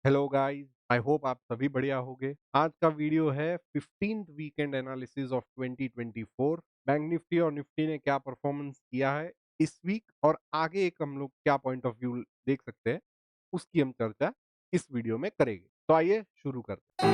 Hello guys, I hope आप सभी बढ़िया होंगे। आज का वीडियो है 15th weekend analysis of 2024। Bank Nifty और निफ्टी ने क्या परफॉर्मेंस किया है इस वीक और आगे एक हम लोग क्या पॉइंट ऑफ व्यू देख सकते हैं, उसकी हम चर्चा इस वीडियो में करेंगे। तो आइए शुरू करते हैं।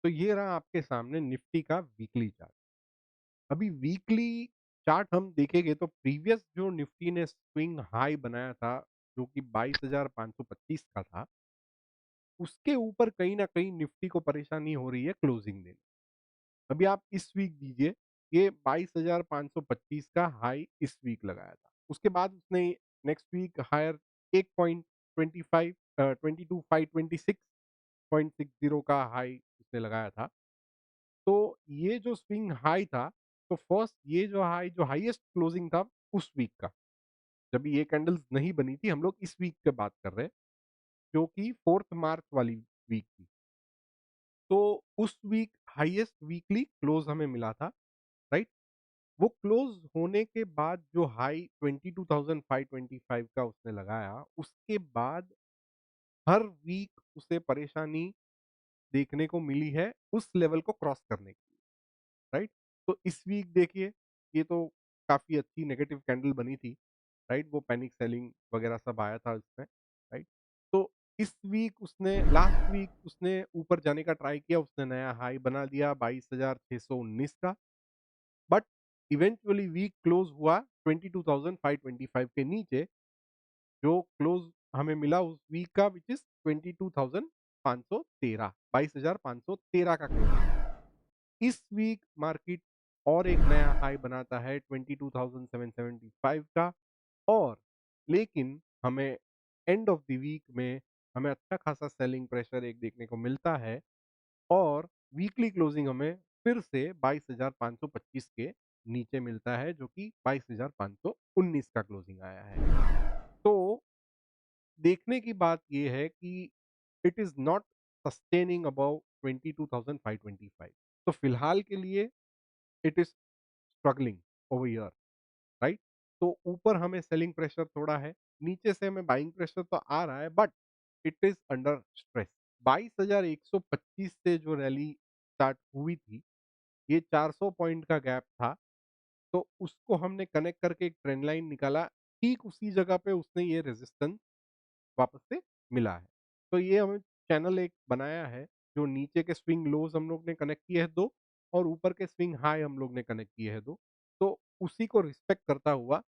तो ये रहा आपके सामने निफ्टी का वीकली चार्ट। अभी वीकली चार्ट हम देखेंगे तो प्रीवियस जो निफ्टी ने स्विंग हाई बनाया था, जो कि 22,525 का था, उसके ऊपर कहीं ना कहीं निफ्टी को परेशानी हो रही है क्लोजिंग देने। अभी आप इस वीक दीजिए, ये 22,525 का हाई इस वीक लगाया था। उसके बाद उसने नेक्स्ट वीक हायर 1.25 22,526.60 का हाई उसने लगाया था। तो ये जो स्विंग हाई था, तो फर्स्ट ये जो हाई, जो हाईएस्ट क्लोजिंग था उस वीक का, जब ये कैंडल्स नहीं बनी थी, हम लोग इस वीक की बात कर रहे हैं, जो कि 4 मार्च वाली वीक थी। तो उस वीक हाईएस्ट वीकली क्लोज हमें मिला था, राइट। वो क्लोज होने के बाद जो हाई 22,525 का उसने लगाया, उसके बाद हर वीक उसे परेशानी देखने को मिली है उस लेवल को क्रॉस करने की, राइट। तो इस वीक देखिए, ये तो काफी अच्छी नेगेटिव कैंडल बनी थी, राइट। वो पैनिक सेलिंग वगैरह सब आया था उसमें, राइट। तो इस वीक उसने, लास्ट वीक उसने ऊपर जाने का ट्राई किया, उसने नया हाई बना दिया 22,619 का। बट इवेंचुअली वीक क्लोज हुआ 22,525 के नीचे। जो क्लोज हमें मिला उस वीक का, विच इज 22,513, 22,513 का क्लोजिंग। इस वीक मार्केट और एक नया हाई बनाता है 22,775 का। और लेकिन हमें एंड ऑफ द वीक में हमें अच्छा खासा सेलिंग प्रेशर एक देखने को मिलता है, और वीकली क्लोजिंग हमें फिर से 22,525 के नीचे मिलता है, जो कि 22,519 का क्लोजिंग आया है। तो देखने की बात यह है कि it is not sustaining above 22,525। तो फिलहाल के लिए it is struggling over year, right. तो ऊपर हमें सेलिंग प्रेशर थोड़ा है, नीचे से हमें बाइंग प्रेशर तो आ रहा है, but it is under stress. 22,125 से जो रैली स्टार्ट हुई थी, ये 400 पॉइंट का गैप था। तो उसको हमने कनेक्ट करके एक ट्रेंड लाइन निकाला, ठीक उसी जगह पे उसने ये रेजिस्टेंस वापस से मिला है। तो ये हमें चैनल एक बनाया है, जो नीचे के स्विंग लोज हम लोग ने कनेक्ट किए हैं दो, और ऊपर के स्विंग हाई हम लोग ने कनेक्ट किए हैं दो। तो उसी को रिस्पेक्ट करता हुआ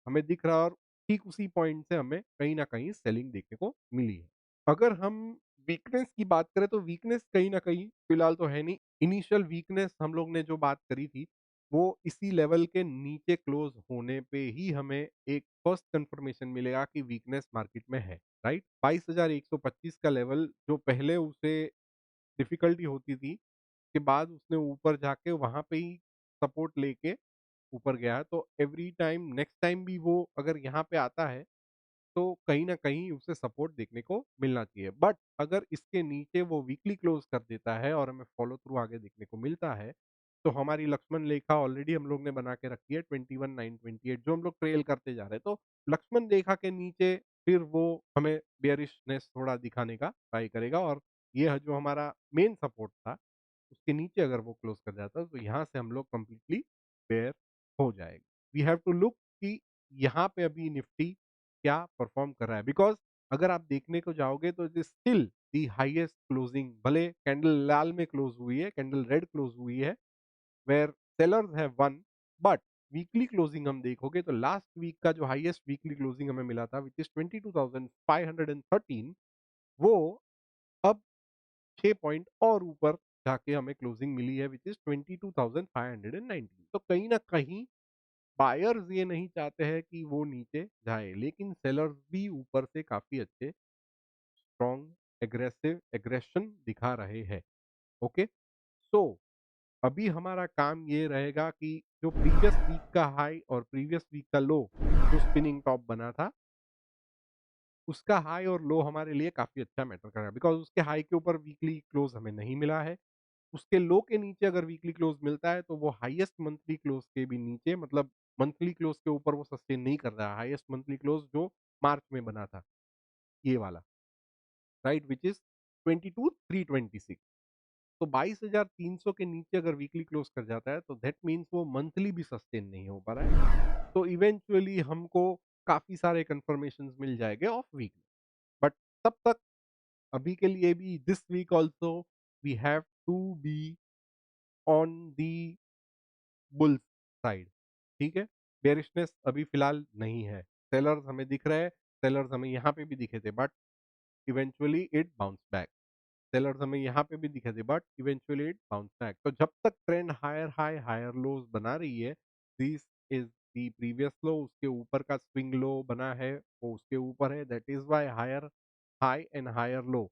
हमें दिख रहा है, और ठीक उसी पॉइंट से हमें कहीं ना कहीं सेलिंग देखने को मिली है। अगर हम वीकनेस की बात करें, तो वीकनेस कहीं ना कहीं फिलहाल तो है नहीं। इनिशियल वीकनेस हम लोग ने जो बात करी थी, वो इसी लेवल के नीचे क्लोज होने पे ही हमें एक फर्स्ट कंफर्मेशन मिलेगा कि वीकनेस मार्केट में है, राइट। 22,125 का लेवल, जो पहले उसे डिफिकल्टी होती थी, के बाद उसने ऊपर जाके वहां पे ही सपोर्ट लेके ऊपर गया है। तो एवरी टाइम, नेक्स्ट टाइम भी वो अगर यहाँ पे आता है, तो कहीं ना कहीं उसे सपोर्ट देखने को मिलना चाहिए। बट अगर इसके नीचे वो वीकली क्लोज कर देता है और हमें फॉलो थ्रू आगे देखने को मिलता है, तो हमारी लक्ष्मण रेखा ऑलरेडी हम लोग ने बना के रखी है 21,928, जो हम लोग ट्रेल करते जा रहे हैं। तो लक्ष्मण रेखा के नीचे फिर वो हमें बेयरिशनेस थोड़ा दिखाने का ट्राई करेगा, और ये है जो हमारा मेन सपोर्ट था, उसके नीचे अगर वो क्लोज कर जाता है, तो यहाँ से हम लोग कंप्लीटली बेयर हो जाएगा। वी हैव टू लुक कि यहाँ पे अभी निफ्टी क्या परफॉर्म कर रहा है, बिकॉज अगर आप देखने को जाओगे तो it is still the highest closing. भले कैंडल लाल में क्लोज हुई है, कैंडल रेड क्लोज हुई है, where sellers have won, but weekly closing हम देखोगे तो लास्ट वीक का जो हाईएस्ट वीकली क्लोजिंग हमें मिला था, विच इज 22,513, वो अब 6 पॉइंट और ऊपर जाके हमें क्लोजिंग मिली है, विच इज 22,519। तो कहीं ना कहीं बायर्स ये नहीं चाहते हैं कि वो नीचे जाए, लेकिन सेलर्स भी ऊपर से काफी अच्छे स्ट्रॉन्ग एग्रेसिव एग्रेशन दिखा रहे हैं। ओके, सो अभी हमारा काम ये रहेगा कि जो प्रीवियस वीक का हाई और प्रीवियस वीक का लो, जो स्पिनिंग टॉप बना था, उसका हाई और लो हमारे लिए काफी अच्छा मैटर कर रहा है, बिकॉज उसके हाई के ऊपर वीकली क्लोज हमें नहीं मिला है। उसके लो के नीचे अगर वीकली क्लोज मिलता है तो वो हाईएस्ट मंथली क्लोज के भी नीचे, मतलब मंथली क्लोज के ऊपर वो सस्टेन नहीं कर रहा है। हाईएस्ट मंथली क्लोज जो मार्च में बना था, ये वाला, राइट, व्हिच इज़ 22,326। तो 22,300 के नीचे अगर वीकली क्लोज कर जाता है तो दैट मीन्स वो मंथली भी सस्टेन नहीं हो पा रहा है। तो इवेंचुअली हमको काफ़ी सारे कन्फर्मेशंस मिल जाएँगे ऑफ वीक। बट तब तक अभी के लिए भी this week also we have to be on the bulls side, ठीक है? बेयरिशनेस अभी फिलहाल नहीं है। सेलर्स हमें दिख रहे हैं, सेलर्स हमें यहाँ पे भी दिखे थे, but eventually it bounce back. Sellers हमें यहाँ पे भी दिखे थे, but eventually it bounce back. तो जब तक trend higher high higher lows बना रही है, this is the previous low, उसके ऊपर का स्विंग लो बना है, वो उसके ऊपर है, that is why higher high and higher low.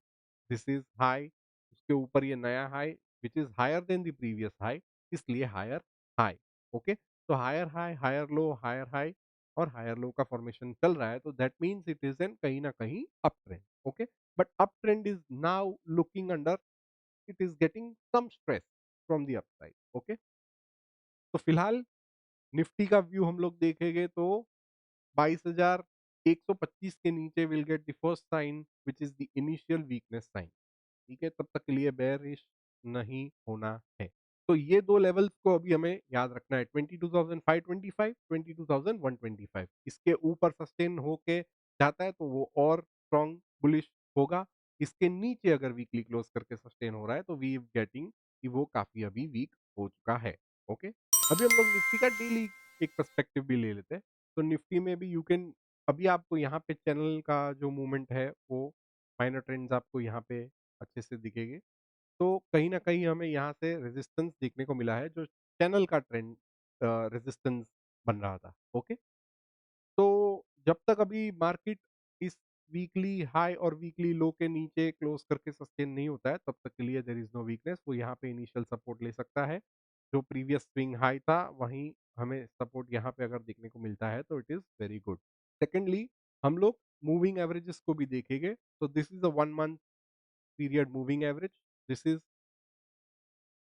This is high, उसके ऊपर ये नया high which is higher than the previous high, इसलिए हायर हाई। ओके, तो हायर हाई और हायर लो का फॉर्मेशन चल रहा है, तो that means it is an कहीं ना कहीं uptrend. Okay, but uptrend is now looking under, it is getting some stress from the upside. Okay, तो फिलहाल निफ्टी का व्यू हम लोग देखेंगे तो 22,125 के नीचे will get the first sign which is the initial weakness sign. ठीक है, तब तक के लिए बेयरिश नहीं होना है। तो ये दो लेवल्स को अभी हमें याद रखना है, 22,525, 22,125। इसके ऊपर सस्टेन होके जाता है तो वो और स्ट्रॉन्ग बुलिश होगा। इसके नीचे अगर वीकली क्लोज करके सस्टेन हो रहा है तो वी गेटिंग कि वो काफी अभी वीक हो चुका है। ओके, अभी हम लोग निफ्टी का डेली एक पर्सपेक्टिव भी ले लेते हैं। तो निफ्टी में भी यू कैन, अभी आपको यहाँ पे चैनल का जो मूवमेंट है वो माइनर ट्रेंड्स आपको यहाँ पे अच्छे से दिखेंगे। तो कहीं न कहीं हमें यहाँ से रेजिस्टेंस देखने को मिला है, जो चैनल का ट्रेंड रेजिस्टेंस बन रहा था। ओके? तो जब तक अभी मार्केट इस वीकली हाई और वीकली लो के नीचे क्लोज करके सस्टेन नहीं होता है, तब तक के लिए देयर इज़ नो वीकनेस। वो यहाँ पे इनिशियल सपोर्ट ले सकता है। जो प्रीवियस स्विंग हाई था, वहीं हमें सपोर्ट यहाँ पे अगर देखने को मिलता है, तो it is very good. Secondly, हम लोग मूविंग एवरेजेस को भी देखेंगे। तो this is a 1 month period moving average, this is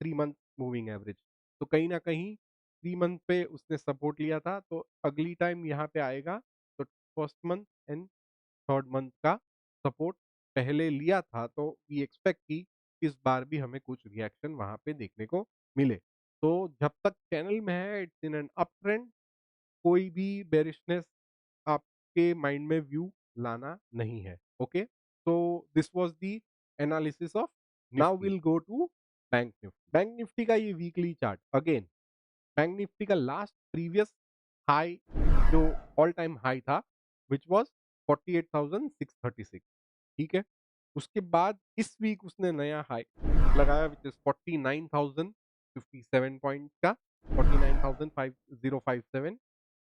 3 month moving average. तो कहीं न कहीं 3 मंथ पे उसने सपोर्ट लिया था, तो अगली टाइम यहाँ पे आएगा, तो first month and third month का सपोर्ट पहले लिया था, तो वी एक्सपेक्ट कि इस बार भी हमें कुछ रिएक्शन वहाँ पे देखने को मिले। तो जब तक चैनल में है, it's in an up trend, कोई भी बेरिशनेस आपके माइंड में व्यू लाना नहीं है। ओके, तो this was the analysis of now Nifty. Will go to bank Nifty. Bank Nifty का ये weekly chart again, bank Nifty का लास्ट प्रीवियस हाई जो ऑल टाइम हाई था विच वाज 48,636। ठीक है, उसके बाद इस वीक उसने नया हाई लगाया विच इज 49,057 पॉइंट का, 49,5057।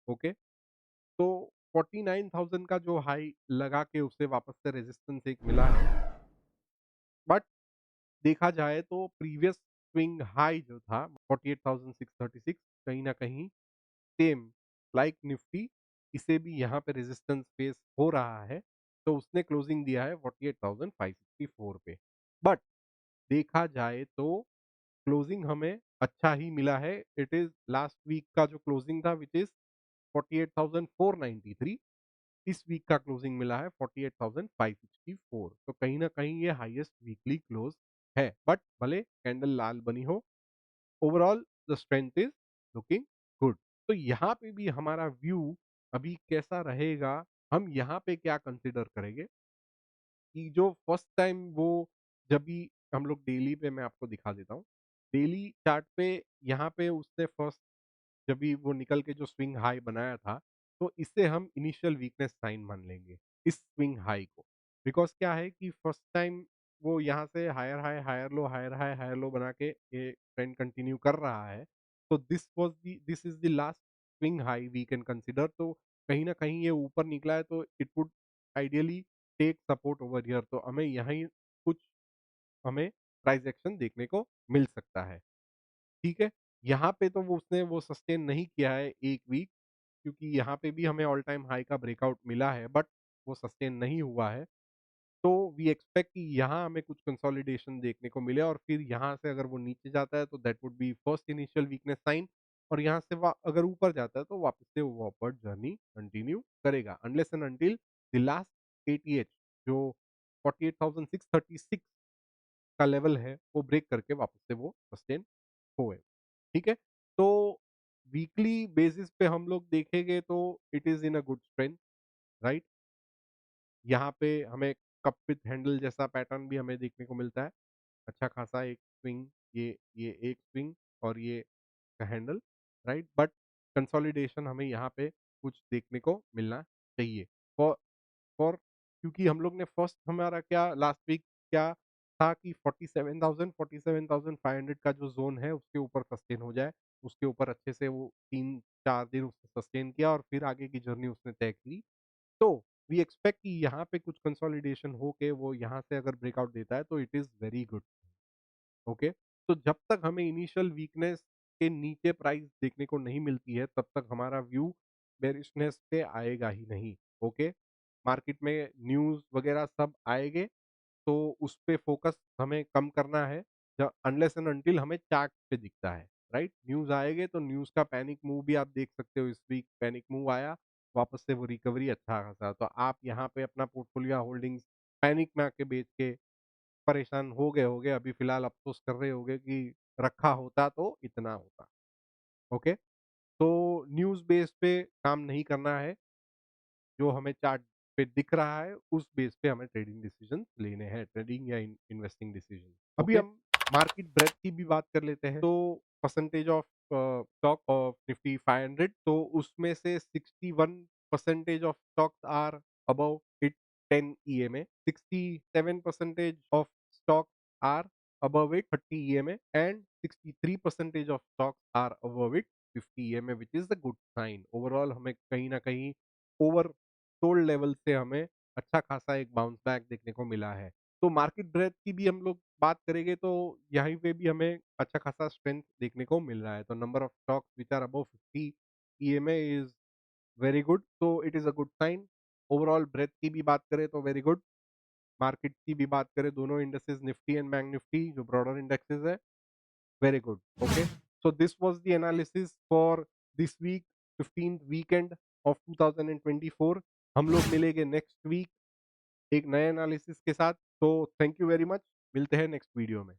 ओके, तो 49,000 का जो हाई लगा के उसे वापस से रेजिस्टेंस एक मिला है, बट देखा जाए तो प्रीवियस स्विंग हाई जो था 48,636, कहीं ना कहीं सेम लाइक निफ्टी, इसे भी यहाँ पे रेजिस्टेंस फेस हो रहा है। तो उसने क्लोजिंग दिया है 48,564 पे, बट देखा जाए तो क्लोजिंग हमें अच्छा ही मिला है। इट इज लास्ट वीक का जो क्लोजिंग था विच इज 48,493, इस वीक का क्लोजिंग मिला है 48,564। तो कहीं ना कहीं ये हाईएस्ट वीकली क्लोज है, बट भले कैंडल लाल बनी हो, overall the strength is looking good. तो यहाँ पे भी हमारा व्यू अभी कैसा रहेगा, हम यहाँ पे क्या कंसिडर करेंगे कि जो फर्स्ट टाइम वो, जब भी हम लोग डेली पे, मैं आपको दिखा देता हूँ डेली चार्ट पे, यहाँ पे उसने फर्स्ट जब भी वो निकल के जो स्विंग हाई बनाया था, तो इससे हम इनिशियल वीकनेस साइन मान लेंगे इस स्विंग हाई को। बिकॉज क्या है कि फर्स्ट टाइम वो यहाँ से higher high higher low higher high higher low बना के ये ट्रेंड कंटिन्यू कर रहा है। तो this is the last swing high we can consider. तो कहीं ना कहीं ये ऊपर निकला है, तो it would ideally take support over here, तो हमें यहीं कुछ हमें प्राइस एक्शन देखने को मिल सकता है। ठीक है, यहाँ पे तो वो उसने वो सस्टेन नहीं किया है एक वीक, क्योंकि यहाँ पे भी हमें ऑल टाइम हाई का ब्रेकआउट मिला है, बट वो सस्टेन नहीं हुआ है। तो वी एक्सपेक्ट कि यहाँ हमें कुछ कंसोलिडेशन देखने को मिले और फिर यहाँ से अगर वो नीचे जाता है तो that would be first initial weakness sign, और यहाँ से अगर ऊपर जाता है तो वापस से वो अपवर्ड जर्नी कंटिन्यू करेगा unless and until the last ATH जो 48,636 का लेवल है वो ब्रेक करके वापस से वो सस्टेन होए। ठीक है, तो वीकली बेसिस पे हम लोग देखेंगे तो it is in a good strength, right. यहाँ पे हमें कप विथ हैंडल जैसा पैटर्न भी हमें देखने को मिलता है। अच्छा खासा एक स्विंग, ये एक स्विंग और ये का हैंडल, राइट, बट कंसोलिडेशन हमें यहाँ पे कुछ देखने को मिलना चाहिए। फॉर फॉर क्योंकि हम लोग ने फर्स्ट हमारा क्या लास्ट वीक क्या था कि 47,000 47,500 का जो जोन है उसके ऊपर सस्टेन हो जाए, उसके ऊपर अच्छे से वो 3-4 दिन उसने सस्टेन किया और फिर आगे की जर्नी उसने तय की। तो वी एक्सपेक्ट कि यहाँ पे कुछ कंसोलिडेशन होके वो यहाँ से अगर ब्रेकआउट देता है तो it is very good. Okay, तो जब तक हमें इनिशियल वीकनेस के नीचे प्राइस देखने को नहीं मिलती है तब तक हमारा व्यू बेरिशनेस पे आएगा ही नहीं। ओके, मार्केट में न्यूज़ वगैरह सब आएंगे तो उस पे फोकस हमें कम करना है जब अनलेस एंड अनटिल हमें चार्ट पे दिखता है, राइट। न्यूज़ आएंगे तो न्यूज़ का पैनिक मूव भी आप देख सकते हो, इस वीक पैनिक मूव आया, वापस से वो रिकवरी अच्छा खासा, तो आप यहाँ पे अपना पोर्टफोलियो होल्डिंग्स पैनिक में आके बेच के परेशान हो गए, अभी फ़िलहाल अफ़सोस कर रहे होंगे कि रखा होता तो इतना होता। ओके? तो न्यूज़ बेस पे काम नहीं करना है, जो हमें चार्ट पे दिख रहा है, उस बेस पे हमें ट्रेडिंग डिसीज़न लेने हैं, ट्रेडिंग या इन्वेस्टिंग डिसीज़न। अभी ओके। हम मार्केट ब्रेडथ की भी बात कर लेते हैं, तो percentage of stock of Nifty 500, तो उसमें से 61 percentage of stocks are above it 10 EMA, 67 percentage of stocks are above it 30 EMA and 63 percentage of stocks are above it 50 EMA, which is the good sign. Overall हमें कहीं ना कहीं over sold level से हमें अच्छा खासा एक bounce back देखने को मिला है। तो मार्केट ब्रेडथ की भी हम लोग बात करेंगे तो यहीं पे भी हमें अच्छा खासा स्ट्रेंथ देखने को मिल रहा है। तो number of stocks which are above 50 EMA is very good, तो it is a good sign. Overall breadth की भी बात करें तो वेरी गुड। मार्केट की भी बात करें, दोनों indexes Nifty and bank Nifty जो ब्रॉडर इंडेक्सेस है, very good. Okay, so this was the analysis for this week 15th weekend of 2024। हम लोग मिलेंगे नेक्स्ट वीक एक नए एनालिसिस के साथ। तो थैंक यू वेरी मच, मिलते हैं नेक्स्ट वीडियो में।